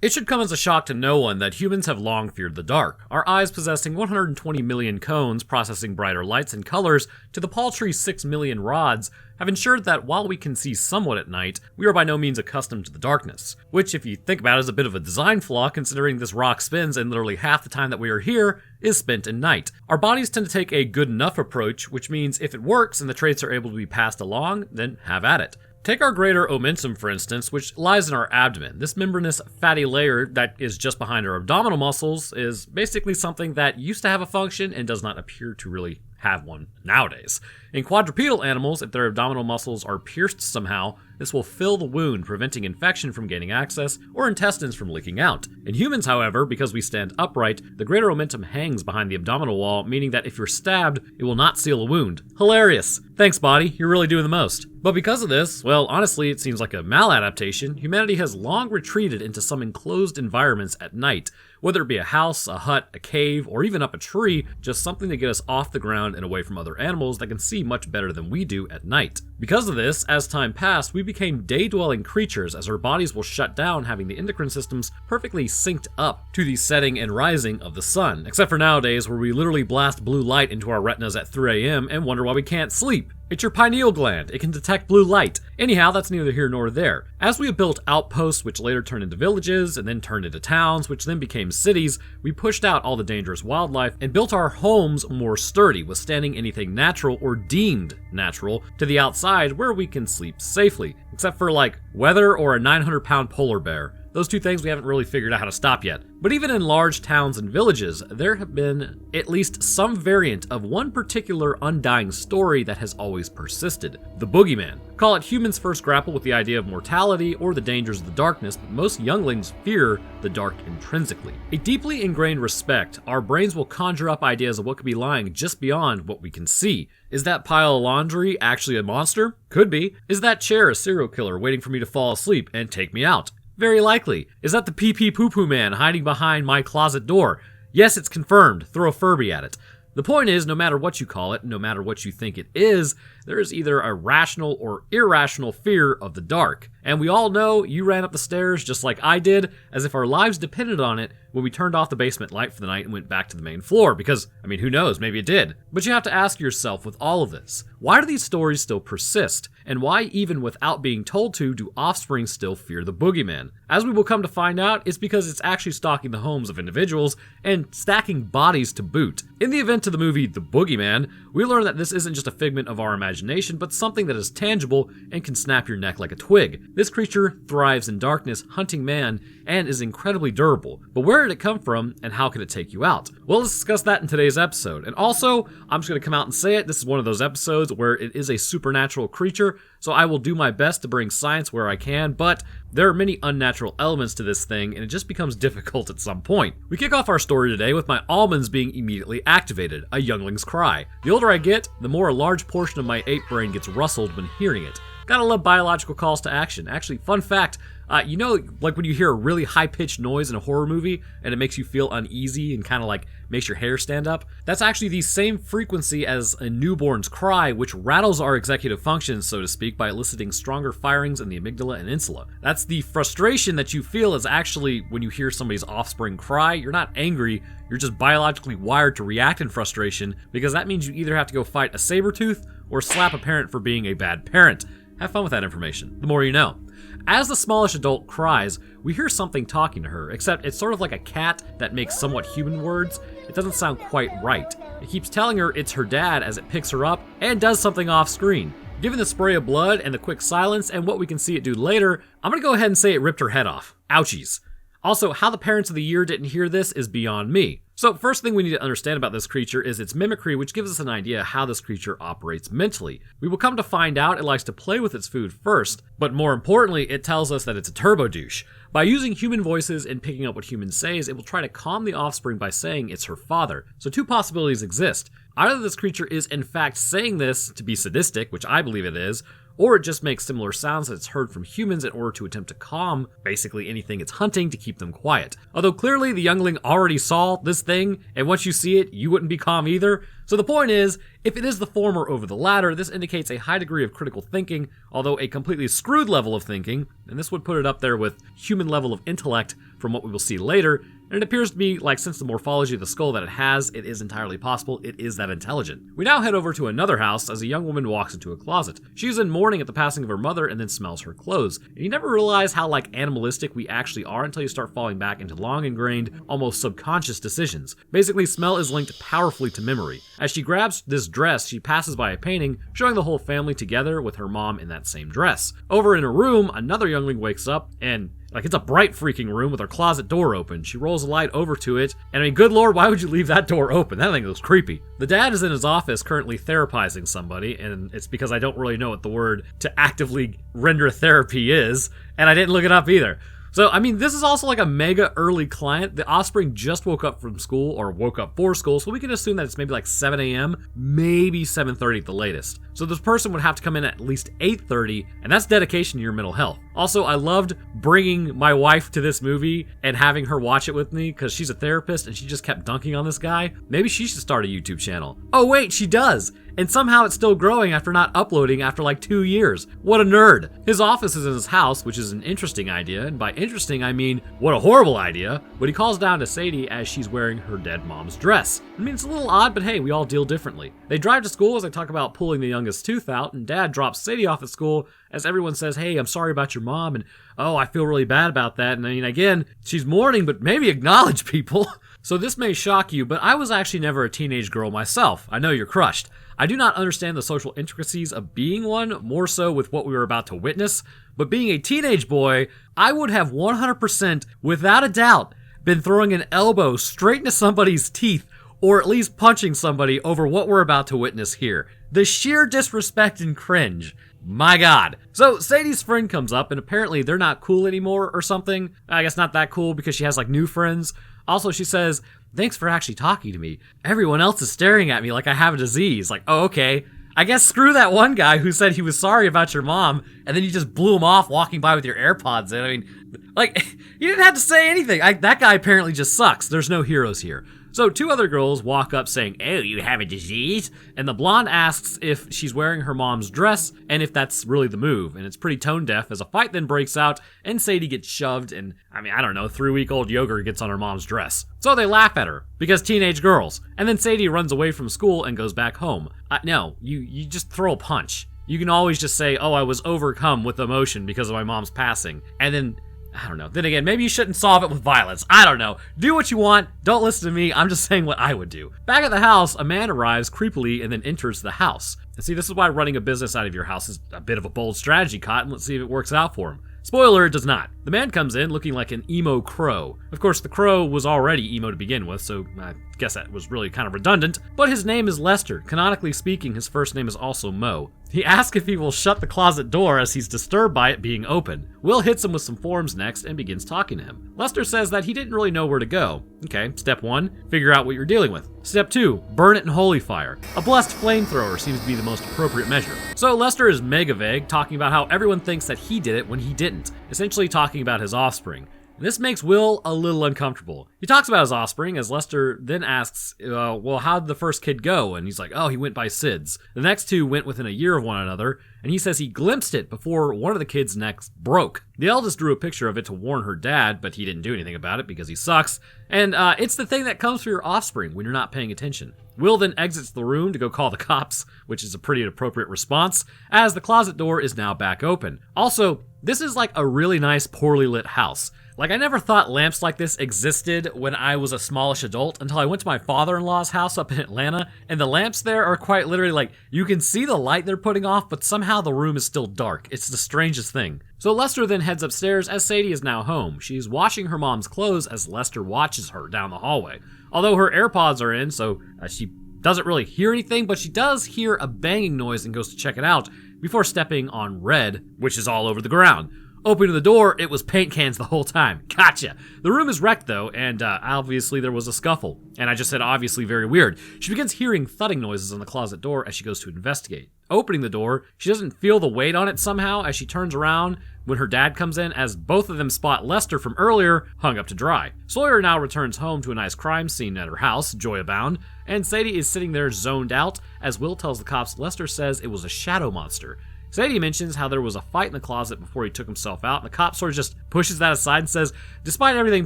It should come as a shock to no one that humans have long feared the dark, our eyes possessing 120 million cones processing brighter lights and colors to the paltry 6 million rods have ensured that while we can see somewhat at night, we are by no means accustomed to the darkness, which if you think about it is a bit of a design flaw considering this rock spins and literally half the time that we are here is spent in night. Our bodies tend to take a good enough approach, which means if it works and the traits are able to be passed along, then have at it. Take our greater omentum, for instance, which lies in our abdomen. This membranous fatty layer that is just behind our abdominal muscles is basically something that used to have a function and does not appear to really have one nowadays. In quadrupedal animals, if their abdominal muscles are pierced somehow, this will fill the wound, preventing infection from gaining access or intestines from leaking out. In humans, however, because we stand upright, the greater omentum hangs behind the abdominal wall, meaning that if you're stabbed, it will not seal a wound. Hilarious! Thanks, body, you're really doing the most. But because of this, well, honestly, it seems like a maladaptation, humanity has long retreated into some enclosed environments at night, whether it be a house, a hut, a cave, or even up a tree, just something to get us off the ground and away from other animals that can see much better than we do at night. Because of this, as time passed, we became day-dwelling creatures as our bodies will shut down, having the endocrine systems perfectly synced up to the setting and rising of the sun, except for nowadays where we literally blast blue light into our retinas at 3 a.m. and wonder why we can't sleep. It's your pineal gland. It can detect blue light. Anyhow, that's neither here nor there. As we have built outposts, which later turned into villages, and then turned into towns, which then became cities, we pushed out all the dangerous wildlife and built our homes more sturdy, withstanding anything natural or deemed natural to the outside where we can sleep safely, except for like weather or a 900-pound polar bear. Those two things we haven't really figured out how to stop yet. But even in large towns and villages, there have been at least some variant of one particular undying story that has always persisted: the Boogeyman. Call it humans first grapple with the idea of mortality or the dangers of the darkness, but most younglings fear the dark intrinsically. A deeply ingrained respect, our brains will conjure up ideas of what could be lying just beyond what we can see. Is that pile of laundry actually a monster? Could be. Is that chair a serial killer waiting for me to fall asleep and take me out? Very likely. Is that the pee-pee poo-poo man hiding behind my closet door? Yes, it's confirmed. Throw a Furby at it. The point is, no matter what you call it, no matter what you think it is, there is either a rational or irrational fear of the dark. And we all know you ran up the stairs just like I did, as if our lives depended on it when we turned off the basement light for the night and went back to the main floor, because, I mean, who knows, maybe it did. But you have to ask yourself with all of this, why do these stories still persist? And why, even without being told to, do offspring still fear the Boogeyman? As we will come to find out, it's because it's actually stalking the homes of individuals and stacking bodies to boot. In the event of the movie The Boogeyman, we learn that this isn't just a figment of our imagination, but something that is tangible and can snap your neck like a twig. This creature thrives in darkness, hunting man, and is incredibly durable. But where did it come from, and how could it take you out? Well, let's discuss that in today's episode. And also, I'm just going to come out and say it, this is one of those episodes where it is a supernatural creature, so I will do my best to bring science where I can, but there are many unnatural elements to this thing, and it just becomes difficult at some point. We kick off our story today with my almonds being immediately activated, a youngling's cry. The older I get, the more a large portion of my ape brain gets rustled when hearing it. Gotta love biological calls to action. Actually, fun fact, you know, like when you hear a really high-pitched noise in a horror movie and it makes you feel uneasy and kind of like makes your hair stand up? That's actually the same frequency as a newborn's cry, which rattles our executive functions, so to speak, by eliciting stronger firings in the amygdala and insula. That's the frustration that you feel is actually when you hear somebody's offspring cry. You're not angry, you're just biologically wired to react in frustration, because that means you either have to go fight a saber tooth or slap a parent for being a bad parent. Have fun with that information. The more you know. As the smallish adult cries, we hear something talking to her, except it's sort of like a cat that makes somewhat human words. It doesn't sound quite right. It keeps telling her it's her dad as it picks her up and does something off screen. Given the spray of blood and the quick silence and what we can see it do later, I'm gonna go ahead and say it ripped her head off. Ouchies. Also, how the parents of the year didn't hear this is beyond me. So first thing we need to understand about this creature is its mimicry, which gives us an idea how this creature operates mentally. We will come to find out it likes to play with its food first, but more importantly, it tells us that it's a turbo douche. By using human voices and picking up what humans say, it will try to calm the offspring by saying it's her father. So two possibilities exist. Either this creature is in fact saying this to be sadistic, which I believe it is, or it just makes similar sounds that it's heard from humans in order to attempt to calm basically anything it's hunting to keep them quiet. Although clearly the youngling already saw this thing, and once you see it, you wouldn't be calm either. So the point is, if it is the former over the latter, this indicates a high degree of critical thinking, although a completely screwed level of thinking, and this would put it up there with human level of intellect from what we will see later, and it appears to be like, since the morphology of the skull that it has, it is entirely possible it is that intelligent. We now head over to another house as a young woman walks into a closet. She's in mourning at the passing of her mother and then smells her clothes. And you never realize how animalistic we actually are until you start falling back into long ingrained, almost subconscious decisions. Basically, smell is linked powerfully to memory. As she grabs this dress, she passes by a painting showing the whole family together with her mom in that same dress. Over in a room, another youngling wakes up and it's a bright freaking room with her closet door open. She rolls a light over to it, and I mean, good lord, why would you leave that door open? That thing looks creepy. The dad is in his office currently therapizing somebody, and it's because I don't really know what the word to actively render therapy is, and I didn't look it up either. So, I mean, this is also like a mega early client. The offspring just woke up from school, or woke up for school, so we can assume that it's maybe like 7 a.m., maybe 7:30 at the latest. So this person would have to come in at least 8:30, and that's dedication to your mental health. Also, I loved bringing my wife to this movie and having her watch it with me, because she's a therapist and she just kept dunking on this guy. Maybe she should start a YouTube channel. Oh wait, she does! And somehow it's still growing after not uploading after like 2 years. What a nerd. His office is in his house, which is an interesting idea, and by interesting I mean, what a horrible idea, but he calls down to Sadie as she's wearing her dead mom's dress. I mean, it's a little odd, but hey, we all deal differently. They drive to school as they talk about pulling the youngest tooth out, and Dad drops Sadie off at school as everyone says, hey, I'm sorry about your mom, and oh, I feel really bad about that, and I mean, again, she's mourning, but maybe acknowledge people. So this may shock you, but I was actually never a teenage girl myself. I know you're crushed. I do not understand the social intricacies of being one, more so with what we were about to witness, but being a teenage boy, I would have 100%, without a doubt, been throwing an elbow straight into somebody's teeth, or at least punching somebody over what we're about to witness here. The sheer disrespect and cringe. My god. So Sadie's friend comes up, and apparently they're not cool anymore or something. I guess not that cool because she has new friends. Also, she says, thanks for actually talking to me. Everyone else is staring at me like I have a disease. Oh, okay. I guess screw that one guy who said he was sorry about your mom, and then you just blew him off walking by with your AirPods in. I mean, you didn't have to say anything. That guy apparently just sucks. There's no heroes here. So 2 other girls walk up saying, oh, you have a disease? And the blonde asks if she's wearing her mom's dress and if that's really the move. And it's pretty tone deaf as a fight then breaks out and Sadie gets shoved and, I don't know, 3-week-old yogurt gets on her mom's dress. So they laugh at her because teenage girls. And then Sadie runs away from school and goes back home. No, you just throw a punch. You can always just say, oh, I was overcome with emotion because of my mom's passing. And then, I don't know. Then again, maybe you shouldn't solve it with violence. I don't know. Do what you want. Don't listen to me. I'm just saying what I would do. Back at the house, a man arrives creepily and then enters the house. And see, this is why running a business out of your house is a bit of a bold strategy, Cotton. Let's see if it works out for him. Spoiler, it does not. The man comes in looking like an emo crow. Of course, the crow was already emo to begin with, so I guess that was really kind of redundant. But his name is Lester. Canonically speaking, his first name is also Mo. He asks if he will shut the closet door as he's disturbed by it being open. Will hits him with some forms next and begins talking to him. Lester says that he didn't really know where to go. Okay, step 1, figure out what you're dealing with. Step 2, burn it in holy fire. A blessed flamethrower seems to be the most appropriate measure. So Lester is mega vague, talking about how everyone thinks that he did it when he didn't, essentially talking about his offspring. This makes Will a little uncomfortable. He talks about his offspring as Lester then asks, well, how did the first kid go? And he's like, oh, he went by SIDS. The next 2 went within a year of one another, and he says he glimpsed it before one of the kids' necks broke. The eldest drew a picture of it to warn her dad, but he didn't do anything about it because he sucks. And it's the thing that comes for your offspring when you're not paying attention. Will then exits the room to go call the cops, which is a pretty appropriate response, as the closet door is now back open. Also, this is like a really nice, poorly lit house. I never thought lamps like this existed when I was a smallish adult until I went to my father-in-law's house up in Atlanta, and the lamps there are quite literally you can see the light they're putting off, but somehow the room is still dark. It's the strangest thing. So Lester then heads upstairs as Sadie is now home. She's washing her mom's clothes as Lester watches her down the hallway. Although her AirPods are in, so she doesn't really hear anything, but she does hear a banging noise and goes to check it out before stepping on red, which is all over the ground. Opening the door, it was paint cans the whole time. Gotcha. The room is wrecked though, and obviously there was a scuffle. And I just said obviously very weird. She begins hearing thudding noises on the closet door as she goes to investigate. opening the door, she doesn't feel the weight on it somehow as she turns around when her dad comes in, as both of them spot Lester from earlier hung up to dry. Sawyer now returns home to a nice crime scene at her house, joy abound, and Sadie is sitting there zoned out as Will tells the cops Lester says it was a shadow monster. Sadie mentions how there was a fight in the closet before he took himself out, and the cop sort of just pushes that aside and says, despite everything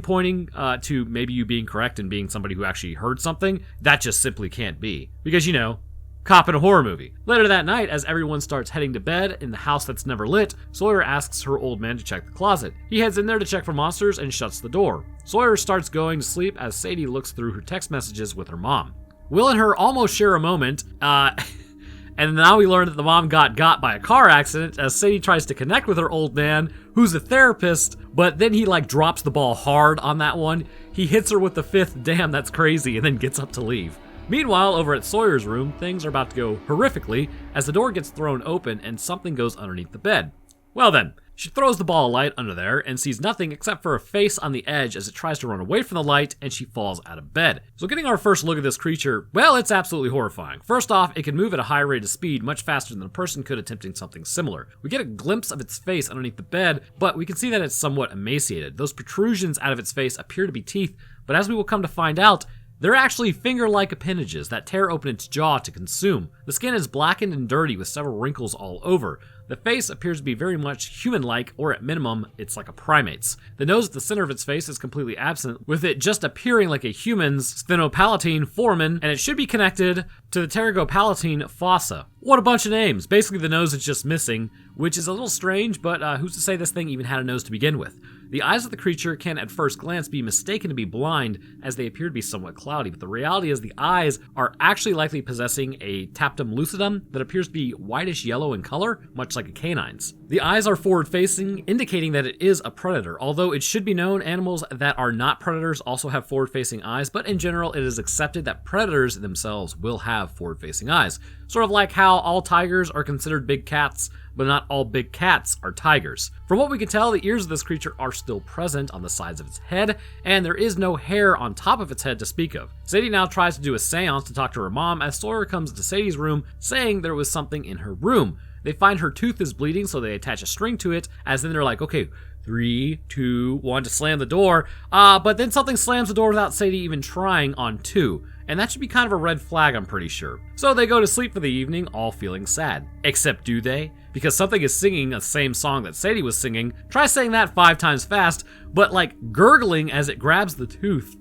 pointing to maybe you being correct and being somebody who actually heard something, that just simply can't be. Because, you know, cop in a horror movie. Later that night, as everyone starts heading to bed in the house that's never lit, Sawyer asks her old man to check the closet. He heads in there to check for monsters and shuts the door. Sawyer starts going to sleep as Sadie looks through her text messages with her mom. Will and her almost share a moment, and now we learn that the mom got by a car accident as Sadie tries to connect with her old man, who's a therapist, but then he drops the ball hard on that one. He hits her with the fifth, damn, that's crazy, and then gets up to leave. Meanwhile, over at Sawyer's room, things are about to go horrifically as the door gets thrown open and something goes underneath the bed. Well then, she throws the ball of light under there and sees nothing except for a face on the edge as it tries to run away from the light, and she falls out of bed. So getting our first look at this creature, well, it's absolutely horrifying. First off, it can move at a high rate of speed, much faster than a person could attempting something similar. We get a glimpse of its face underneath the bed, but we can see that it's somewhat emaciated. Those protrusions out of its face appear to be teeth, but as we will come to find out, they're actually finger-like appendages that tear open its jaw to consume. The skin is blackened and dirty with several wrinkles all over. The face appears to be very much human-like, or at minimum, it's like a primate's. The nose at the center of its face is completely absent, with it just appearing like a human's sphenopalatine foramen, and it should be connected to the pterygopalatine fossa. What a bunch of names. Basically, the nose is just missing, which is a little strange, but who's to say this thing even had a nose to begin with? The eyes of the creature can at first glance be mistaken to be blind, as they appear to be somewhat cloudy, but the reality is the eyes are actually likely possessing a tapetum lucidum that appears to be whitish yellow in color, much like a canine's. The eyes are forward-facing, indicating that it is a predator, although it should be known animals that are not predators also have forward-facing eyes, but in general it is accepted that predators themselves will have forward-facing eyes. Sort of like how all tigers are considered big cats, but not all big cats are tigers. From what we can tell, the ears of this creature are still present on the sides of its head, and there is no hair on top of its head to speak of. Sadie now tries to do a seance to talk to her mom as Sawyer comes into Sadie's room saying there was something in her room. They find her tooth is bleeding, so they attach a string to it, as then they're like, okay, 3, 2, 1 to slam the door, but then something slams the door without Sadie even trying on 2. And that should be kind of a red flag, I'm pretty sure. So they go to sleep for the evening, all feeling sad. Except do they? Because something is singing the same song that Sadie was singing. Try saying that 5 times fast, but gurgling as it grabs the tooth.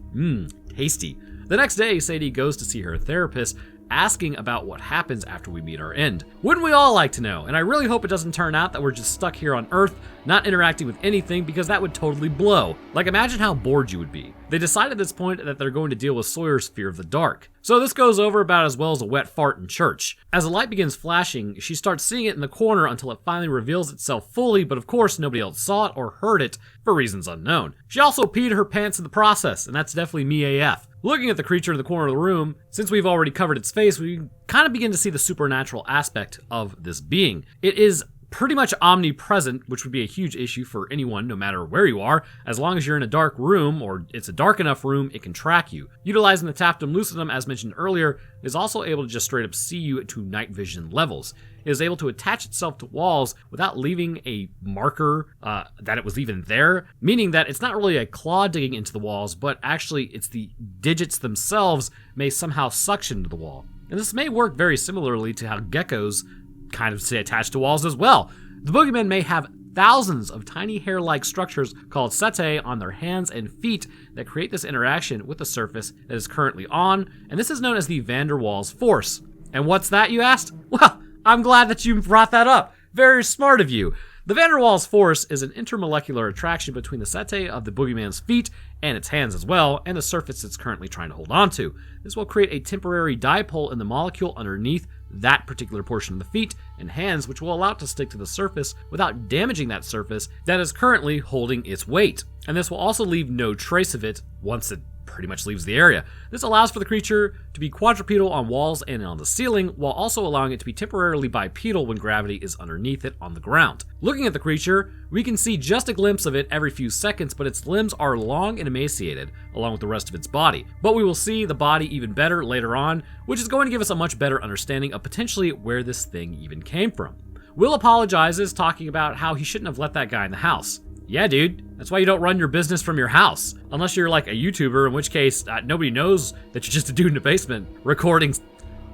Tasty. The next day, Sadie goes to see her therapist, asking about what happens after we meet our end. Wouldn't we all like to know? And I really hope it doesn't turn out that we're just stuck here on Earth, not interacting with anything, because that would totally blow. Imagine how bored you would be. They decide at this point that they're going to deal with Sawyer's fear of the dark. So this goes over about as well as a wet fart in church. As the light begins flashing, she starts seeing it in the corner until it finally reveals itself fully, but of course nobody else saw it or heard it for reasons unknown. She also peed her pants in the process, and that's definitely me AF. Looking at the creature in the corner of the room, since we've already covered its face, we kind of begin to see the supernatural aspect of this being. It is pretty much omnipresent, which would be a huge issue for anyone, no matter where you are. As long as you're in a dark room, or it's a dark enough room, it can track you. Utilizing the tapetum lucidum, as mentioned earlier, is also able to just straight up see you to night vision levels. It is able to attach itself to walls without leaving a marker that it was even there, meaning that it's not really a claw digging into the walls, but actually it's the digits themselves may somehow suction to the wall. And this may work very similarly to how geckos kind of stay attached to walls as well. The Boogeyman may have thousands of tiny hair-like structures called setae on their hands and feet that create this interaction with the surface that is currently on, and this is known as the van der Waals force. And what's that, you asked? Well, I'm glad that you brought that up. Very smart of you. The van der Waals force is an intermolecular attraction between the setae of the Boogeyman's feet and its hands as well, and the surface it's currently trying to hold on to. This will create a temporary dipole in the molecule underneath that particular portion of the feet and hands, which will allow it to stick to the surface without damaging that surface that is currently holding its weight. And this will also leave no trace of it once it pretty much leaves the area. This allows for the creature to be quadrupedal on walls and on the ceiling, while also allowing it to be temporarily bipedal when gravity is underneath it on the ground. Looking at the creature, we can see just a glimpse of it every few seconds, but its limbs are long and emaciated, along with the rest of its body. But we will see the body even better later on, which is going to give us a much better understanding of potentially where this thing even came from. Will apologizes, talking about how he shouldn't have let that guy in the house. Yeah, dude, that's why you don't run your business from your house. Unless you're like a YouTuber, in which case nobody knows that you're just a dude in the basement recording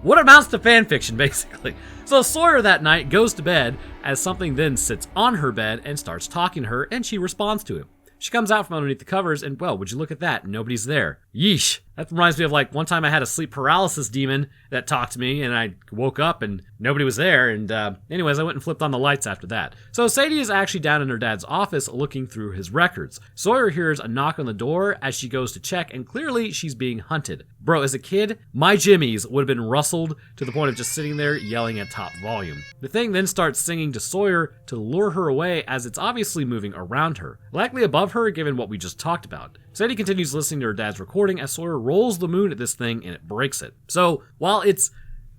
what amounts to fan fiction, basically. So Sawyer that night goes to bed as something then sits on her bed and starts talking to her, and she responds to him. She comes out from underneath the covers, and well, would you look at that? Nobody's there. Yeesh. That reminds me of like one time I had a sleep paralysis demon that talked to me, and I woke up and nobody was there. And anyways, I went and flipped on the lights after that. So Sadie is actually down in her dad's office looking through his records. Sawyer hears a knock on the door as she goes to check, and clearly she's being hunted. Bro, as a kid, my jimmies would have been rustled to the point of just sitting there yelling at top volume. The thing then starts singing to Sawyer to lure her away as it's obviously moving around her, likely above her given what we just talked about. Sadie continues listening to her dad's recording as Sawyer rolls the moon at this thing and it breaks it. So while it's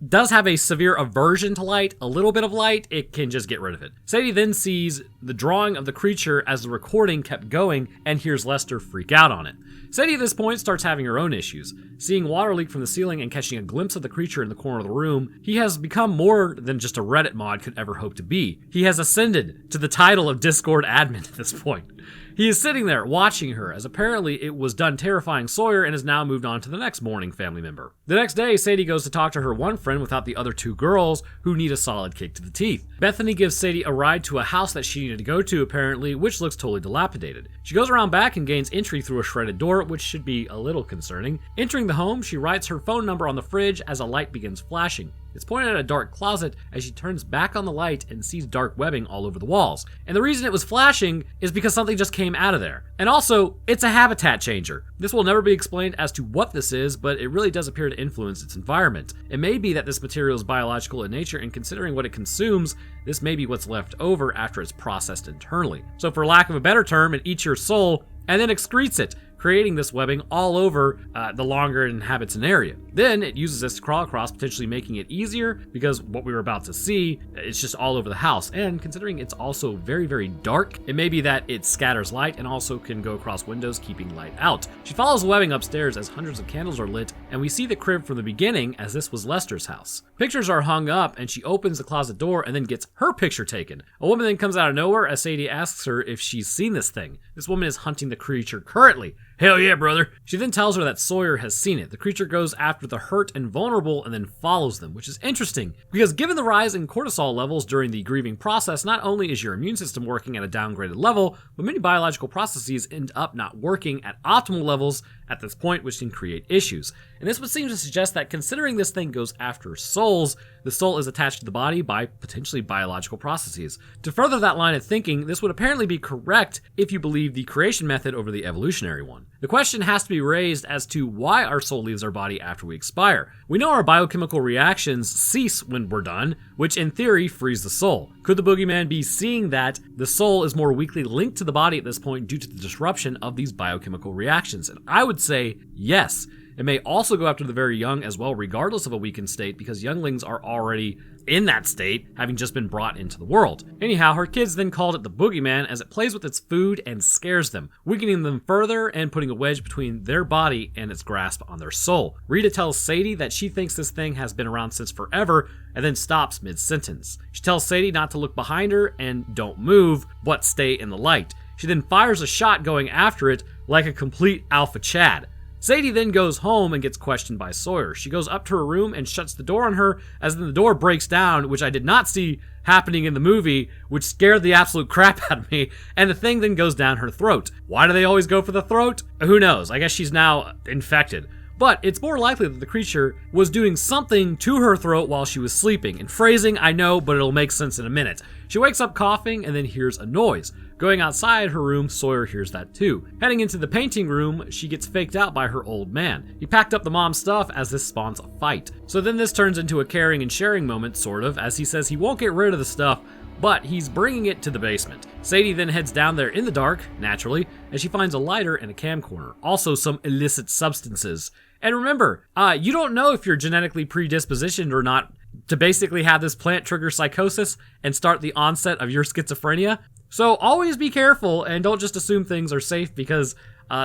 does have a severe aversion to light, a little bit of light, it can just get rid of it. Sadie then sees the drawing of the creature as the recording kept going and hears Lester freak out on it. Sadie at this point starts having her own issues. Seeing water leak from the ceiling and catching a glimpse of the creature in the corner of the room, he has become more than just a Reddit mod could ever hope to be. He has ascended to the title of Discord admin at this point. He is sitting there watching her, as apparently it was done terrifying Sawyer and has now moved on to the next mourning family member. The next day, Sadie goes to talk to her one friend without the other two girls, who need a solid kick to the teeth. Bethany gives Sadie a ride to a house that she needed to go to, apparently, which looks totally dilapidated. She goes around back and gains entry through a shredded door, which should be a little concerning. Entering the home, she writes her phone number on the fridge as a light begins flashing. It's pointed at a dark closet as she turns back on the light and sees dark webbing all over the walls. And the reason it was flashing is because something just came out of there. And also, it's a habitat changer. This will never be explained as to what this is, but it really does appear to influence its environment. It may be that this material is biological in nature, and considering what it consumes, this may be what's left over after it's processed internally. So for lack of a better term, it eats your soul and then excretes it, creating this webbing all over the longer it inhabits an area. Then it uses this to crawl across, potentially making it easier because what we were about to see, it's just all over the house. And considering it's also very, very dark, it may be that it scatters light and also can go across windows, keeping light out. She follows the webbing upstairs as hundreds of candles are lit, and we see the crib from the beginning as this was Lester's house. Pictures are hung up, and she opens the closet door and then gets her picture taken. A woman then comes out of nowhere as Sadie asks her if she's seen this thing. This woman is hunting the creature currently. Hell yeah, brother. She then tells her that Sawyer has seen it. The creature goes after the hurt and vulnerable and then follows them, which is interesting because given the rise in cortisol levels during the grieving process, not only is your immune system working at a downgraded level, but many biological processes end up not working at optimal levels at this point, which can create issues. And this would seem to suggest that considering this thing goes after souls, the soul is attached to the body by potentially biological processes. To further that line of thinking, this would apparently be correct if you believe the creation method over the evolutionary one. The question has to be raised as to why our soul leaves our body after we expire. We know our biochemical reactions cease when we're done, which in theory frees the soul. Could the Boogeyman be seeing that the soul is more weakly linked to the body at this point due to the disruption of these biochemical reactions? And I would say yes. It may also go after the very young as well, regardless of a weakened state, because younglings are already in that state, having just been brought into the world. Anyhow, her kids then called it the Boogeyman as it plays with its food and scares them, weakening them further and putting a wedge between their body and its grasp on their soul. Rita tells Sadie that she thinks this thing has been around since forever and then stops mid-sentence. She tells Sadie not to look behind her and don't move, but stay in the light. She then fires a shot going after it like a complete alpha Chad. Sadie then goes home and gets questioned by Sawyer. She goes up to her room and shuts the door on her as then the door breaks down, which I did not see happening in the movie, which scared the absolute crap out of me, and the thing then goes down her throat. Why do they always go for the throat? Who knows? I guess she's now infected. But it's more likely that the creature was doing something to her throat while she was sleeping. And phrasing, I know, but it'll make sense in a minute. She wakes up coughing and then hears a noise. Going outside her room, Sawyer hears that too. Heading into the painting room, she gets faked out by her old man. He packed up the mom's stuff as this spawns a fight. So then this turns into a caring and sharing moment, sort of, as he says he won't get rid of the stuff, but he's bringing it to the basement. Sadie then heads down there in the dark, naturally, as she finds a lighter and a camcorder, also some illicit substances. And remember, you don't know if you're genetically predispositioned or not to basically have this plant trigger psychosis and start the onset of your schizophrenia. So always be careful and don't just assume things are safe because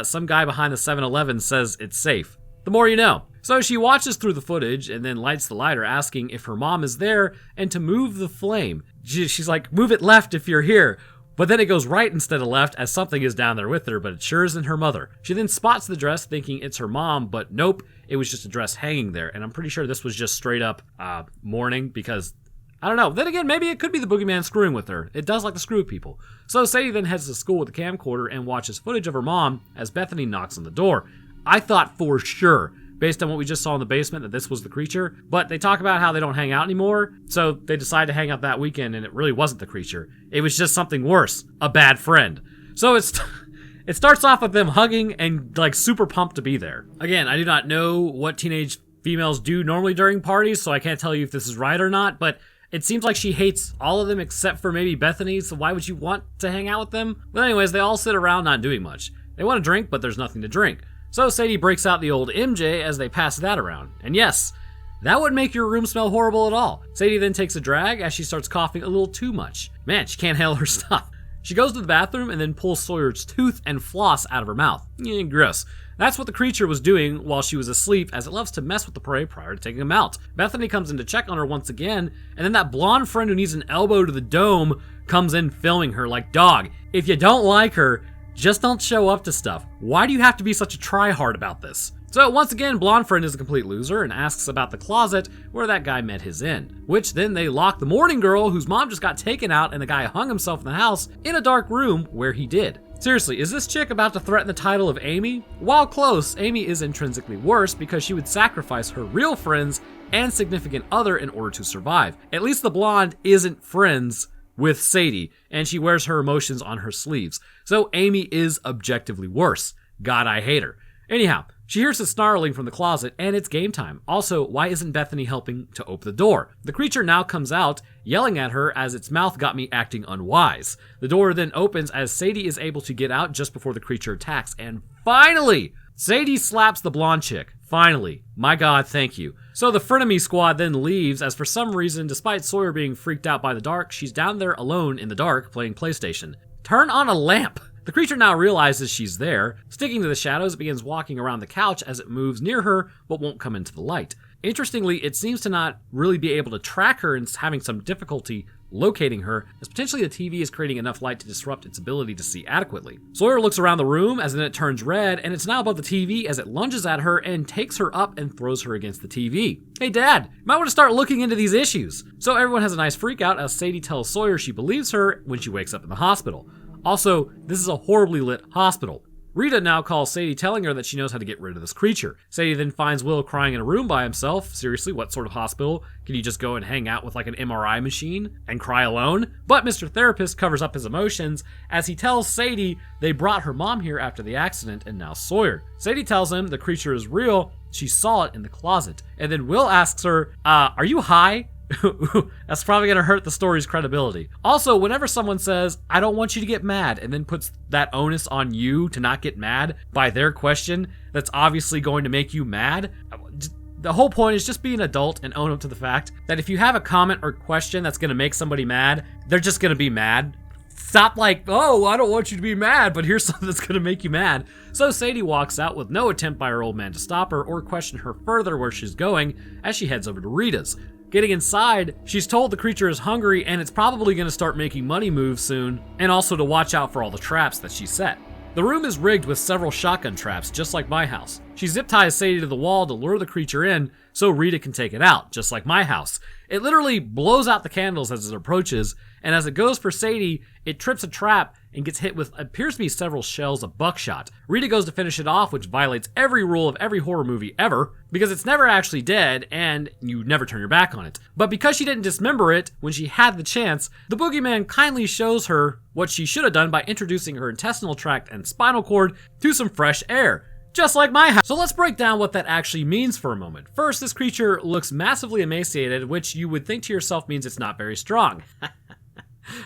some guy behind the 7-Eleven says it's safe. The more you know. So she watches through the footage and then lights the lighter, asking if her mom is there and to move the flame. She's like, move it left if you're here. But then it goes right instead of left as something is down there with her, but it sure isn't her mother. She then spots the dress thinking it's her mom, but nope, it was just a dress hanging there. And I'm pretty sure this was just straight up mourning because, I don't know. Then again, maybe it could be the boogeyman screwing with her. It does like to screw with people. So Sadie then heads to school with the camcorder and watches footage of her mom as Bethany knocks on the door. I thought for sure, based on what we just saw in the basement, that this was the creature, but they talk about how they don't hang out anymore, so they decide to hang out that weekend, and it really wasn't the creature. It was just something worse, a bad friend. So it starts off with them hugging and like super pumped to be there. Again, I do not know what teenage females do normally during parties, so I can't tell you if this is right or not, but it seems like she hates all of them except for maybe Bethany, so why would you want to hang out with them? But anyways, they all sit around not doing much. They want to drink, but there's nothing to drink. So Sadie breaks out the old MJ as they pass that around. And yes, that wouldn't make your room smell horrible at all. Sadie then takes a drag as she starts coughing a little too much. Man, she can't handle her stuff. She goes to the bathroom and then pulls Sawyer's tooth and floss out of her mouth. Gross. That's what the creature was doing while she was asleep, as it loves to mess with the prey prior to taking them out. Bethany comes in to check on her once again, and then that blonde friend who needs an elbow to the dome comes in filming her like, dog, if you don't like her, just don't show up to stuff. Why do you have to be such a tryhard about this? So once again, blonde friend is a complete loser and asks about the closet where that guy met his end, which then they lock the morning girl whose mom just got taken out and the guy hung himself in the house in a dark room where he did. Seriously, is this chick about to threaten the title of Amy? While close, Amy is intrinsically worse because she would sacrifice her real friends and significant other in order to survive. At least the blonde isn't friends with Sadie, and she wears her emotions on her sleeves. So Amy is objectively worse. God, I hate her. Anyhow, she hears a snarling from the closet, and it's game time. Also, why isn't Bethany helping to open the door? The creature now comes out, yelling at her as its mouth got me acting unwise. The door then opens as Sadie is able to get out just before the creature attacks, and finally, Sadie slaps the blonde chick. Finally. My God, thank you. So the frenemy squad then leaves as for some reason, despite Sawyer being freaked out by the dark, she's down there alone in the dark playing PlayStation. Turn on a lamp! The creature now realizes she's there. Sticking to the shadows, it begins walking around the couch as it moves near her, but won't come into the light. Interestingly, it seems to not really be able to track her and is having some difficulty locating her, as potentially the TV is creating enough light to disrupt its ability to see adequately. Sawyer looks around the room as then it turns red, and it's now above the TV as it lunges at her and takes her up and throws her against the TV. Hey Dad, you might want to start looking into these issues. So everyone has a nice freak out as Sadie tells Sawyer she believes her when she wakes up in the hospital. Also, this is a horribly lit hospital. Rita now calls Sadie, telling her that she knows how to get rid of this creature. Sadie then finds Will crying in a room by himself. Seriously, what sort of hospital? Can you just go and hang out with like an MRI machine and cry alone? But Mr. Therapist covers up his emotions as he tells Sadie they brought her mom here after the accident and now Sawyer. Sadie tells him the creature is real. She saw it in the closet. And then Will asks her, are you high? That's probably going to hurt the story's credibility. Also, whenever someone says, I don't want you to get mad, and then puts that onus on you to not get mad by their question that's obviously going to make you mad, the whole point is just be an adult and own up to the fact that if you have a comment or question that's going to make somebody mad, they're just going to be mad. Stop like, oh, I don't want you to be mad, but here's something that's going to make you mad. So Sadie walks out with no attempt by her old man to stop her or question her further where she's going as she heads over to Rita's. Getting inside, she's told the creature is hungry and it's probably going to start making money moves soon, and also to watch out for all the traps that she set. The room is rigged with several shotgun traps, just like my house. She zip ties Sadie to the wall to lure the creature in so Rita can take it out, just like my house. It literally blows out the candles as it approaches, and as it goes for Sadie, it trips a trap and gets hit with appears to be several shells of buckshot. Rita goes to finish it off, which violates every rule of every horror movie ever, because it's never actually dead and you never turn your back on it. But because she didn't dismember it when she had the chance, the boogeyman kindly shows her what she should have done by introducing her intestinal tract and spinal cord to some fresh air. Just like my house. So let's break down what that actually means for a moment. First, this creature looks massively emaciated, which you would think to yourself means it's not very strong.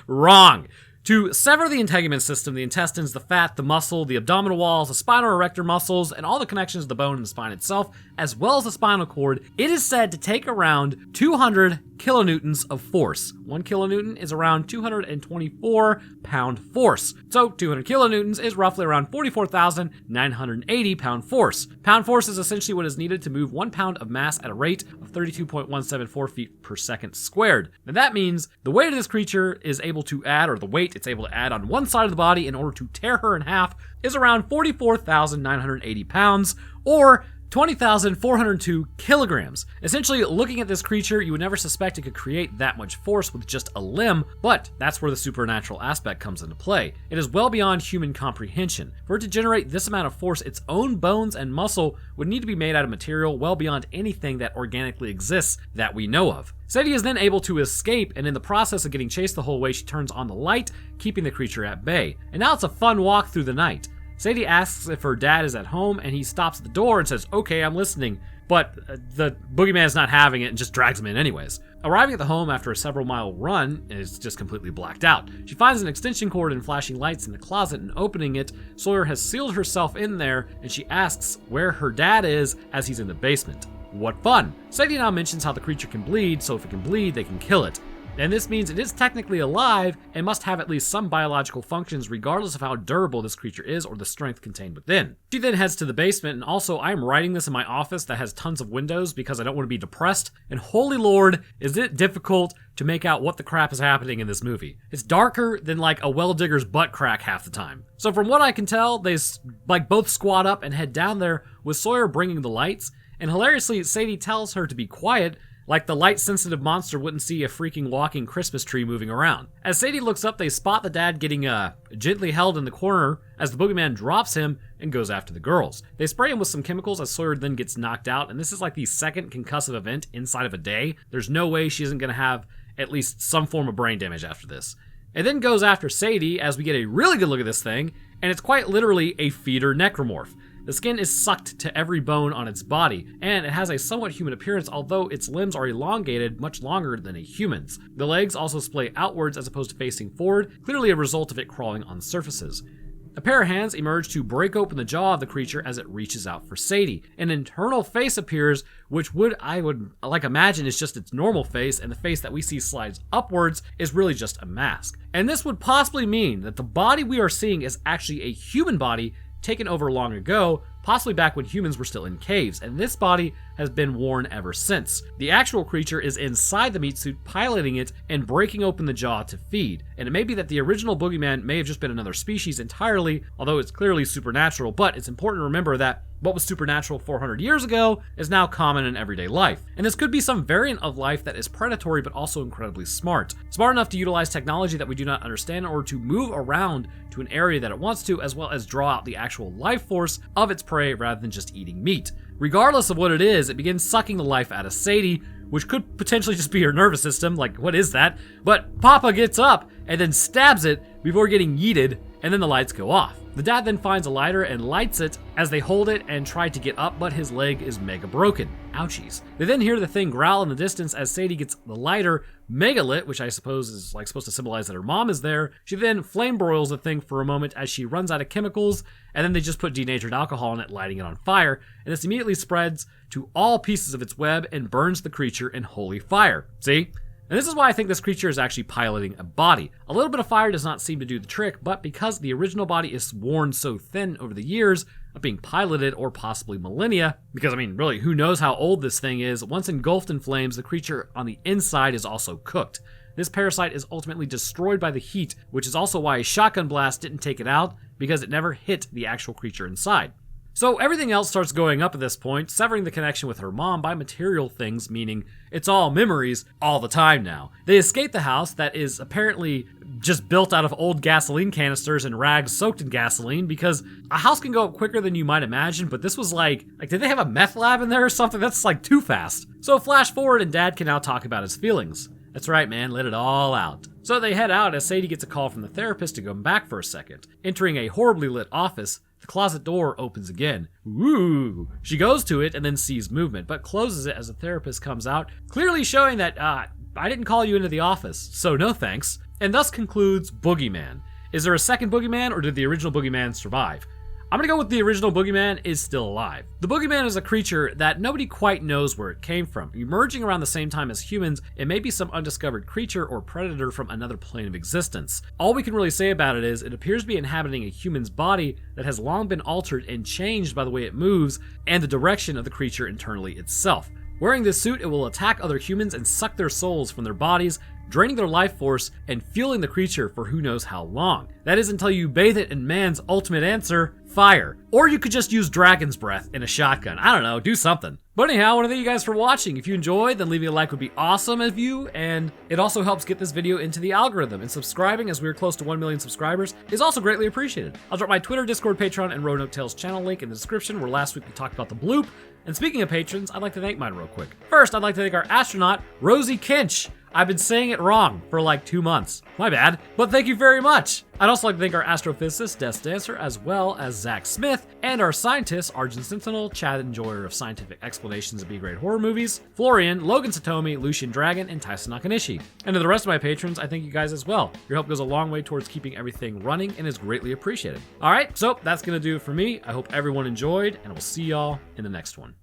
Wrong. To sever the integument system, the intestines, the fat, the muscle, the abdominal walls, the spinal erector muscles, and all the connections to the bone and the spine itself, as well as the spinal cord, it is said to take around 200 kilonewtons of force. 1 kilonewton is around 224 pound force. So 200 kilonewtons is roughly around 44,980 pound force. Pound force is essentially what is needed to move 1 pound of mass at a rate of 32.174 feet per second squared. And that means the weight of this creature is able to add, or the weight it's able to add on one side of the body in order to tear her in half, is around 44,980 pounds, or 20,402 kilograms. Essentially, looking at this creature, you would never suspect it could create that much force with just a limb, but that's where the supernatural aspect comes into play. It is well beyond human comprehension. For it to generate this amount of force, its own bones and muscle would need to be made out of material well beyond anything that organically exists that we know of. Sadie is then able to escape, and in the process of getting chased the whole way, she turns on the light, keeping the creature at bay. And now it's a fun walk through the night. Sadie asks if her dad is at home, and he stops at the door and says, "Okay, I'm listening." But the boogeyman is not having it and just drags him in anyways. Arriving at the home after a several-mile run, is just completely blacked out. She finds an extension cord and flashing lights in the closet, and opening it, Sawyer has sealed herself in there, and she asks where her dad is as he's in the basement. What fun! Sadie now mentions how the creature can bleed, so if it can bleed, they can kill it. And this means it is technically alive and must have at least some biological functions regardless of how durable this creature is or the strength contained within. She then heads to the basement, and also I am writing this in my office that has tons of windows because I don't want to be depressed, and holy lord, is it difficult to make out what the crap is happening in this movie. It's darker than like a well digger's butt crack half the time. So from what I can tell, they both squat up and head down there with Sawyer bringing the lights, and hilariously Sadie tells her to be quiet, like the light-sensitive monster wouldn't see a freaking walking Christmas tree moving around. As Sadie looks up, they spot the dad getting gently held in the corner as the boogeyman drops him and goes after the girls. They spray him with some chemicals as Sawyer then gets knocked out, and this is like the second concussive event inside of a day. There's no way she isn't going to have at least some form of brain damage after this. It then goes after Sadie as we get a really good look at this thing, and it's quite literally a feeder necromorph. The skin is sucked to every bone on its body, and it has a somewhat human appearance, although its limbs are elongated, much longer than a human's. The legs also splay outwards as opposed to facing forward, clearly a result of it crawling on surfaces. A pair of hands emerge to break open the jaw of the creature as it reaches out for Sadie. An internal face appears, which I would imagine is just its normal face, and the face that we see slides upwards is really just a mask. And this would possibly mean that the body we are seeing is actually a human body taken over long ago, possibly back when humans were still in caves, and this body has been worn ever since. The actual creature is inside the meat suit, piloting it and breaking open the jaw to feed. And it may be that the original boogeyman may have just been another species entirely, although it's clearly supernatural, but it's important to remember that what was supernatural 400 years ago is now common in everyday life. And this could be some variant of life that is predatory but also incredibly smart. Smart enough to utilize technology that we do not understand in order to move around to an area that it wants to, as well as draw out the actual life force of its prey rather than just eating meat. Regardless of what it is, it begins sucking the life out of Sadie, which could potentially just be her nervous system, like what is that? But Papa gets up and then stabs it before getting yeeted, and then the lights go off. The dad then finds a lighter and lights it as they hold it and try to get up, but his leg is mega broken. Ouchies. They then hear the thing growl in the distance as Sadie gets the lighter mega lit, which I suppose is supposed to symbolize that her mom is there. She then flame broils the thing for a moment as she runs out of chemicals, and then they just put denatured alcohol in it, lighting it on fire, and this immediately spreads to all pieces of its web and burns the creature in holy fire. See? And this is why I think this creature is actually piloting a body. A little bit of fire does not seem to do the trick, but because the original body is worn so thin over the years of being piloted, or possibly millennia, because really, who knows how old this thing is, once engulfed in flames, the creature on the inside is also cooked. This parasite is ultimately destroyed by the heat, which is also why a shotgun blast didn't take it out, because it never hit the actual creature inside. So everything else starts going up at this point, severing the connection with her mom by material things, meaning it's all memories all the time now. They escape the house that is apparently just built out of old gasoline canisters and rags soaked in gasoline, because a house can go up quicker than you might imagine, but this was like did they have a meth lab in there or something? That's too fast. So flash forward and Dad can now talk about his feelings. That's right, man, let it all out. So they head out as Sadie gets a call from the therapist to go back for a second. Entering a horribly lit office, the closet door opens again. Ooh! She goes to it and then sees movement, but closes it as the therapist comes out, clearly showing that I didn't call you into the office, so no thanks. And thus concludes Boogeyman. Is there a second Boogeyman, or did the original Boogeyman survive? I'm gonna go with the original Boogeyman is still alive. The Boogeyman is a creature that nobody quite knows where it came from. Emerging around the same time as humans, it may be some undiscovered creature or predator from another plane of existence. All we can really say about it is it appears to be inhabiting a human's body that has long been altered and changed by the way it moves and the direction of the creature internally itself. Wearing this suit, it will attack other humans and suck their souls from their bodies, draining their life force and fueling the creature for who knows how long. That is until you bathe it in man's ultimate answer, fire. Or you could just use dragon's breath in a shotgun. I don't know, do something. But anyhow, I want to thank you guys for watching. If you enjoyed, then leaving a like would be awesome of you, and it also helps get this video into the algorithm, and subscribing, as we are close to 1 million subscribers, is also greatly appreciated. I'll drop my Twitter, Discord, Patreon, and Roanoke Tales channel link in the description, where last week we talked about the bloop. And speaking of patrons, I'd like to thank mine real quick. First, I'd like to thank our astronaut, Rosie Kinch. I've been saying it wrong for like 2 months. My bad, but thank you very much. I'd also like to thank our astrophysicist, Des Dancer, as well as Zach Smith, and our scientists, Arjun Sentinel, Chad Enjoyer of Scientific Explanations of B-grade horror movies, Florian, Logan Satomi, Lucian Dragon, and Tyson Nakanishi. And to the rest of my patrons, I thank you guys as well. Your help goes a long way towards keeping everything running and is greatly appreciated. All right, so that's gonna do it for me. I hope everyone enjoyed, and we'll see y'all in the next one.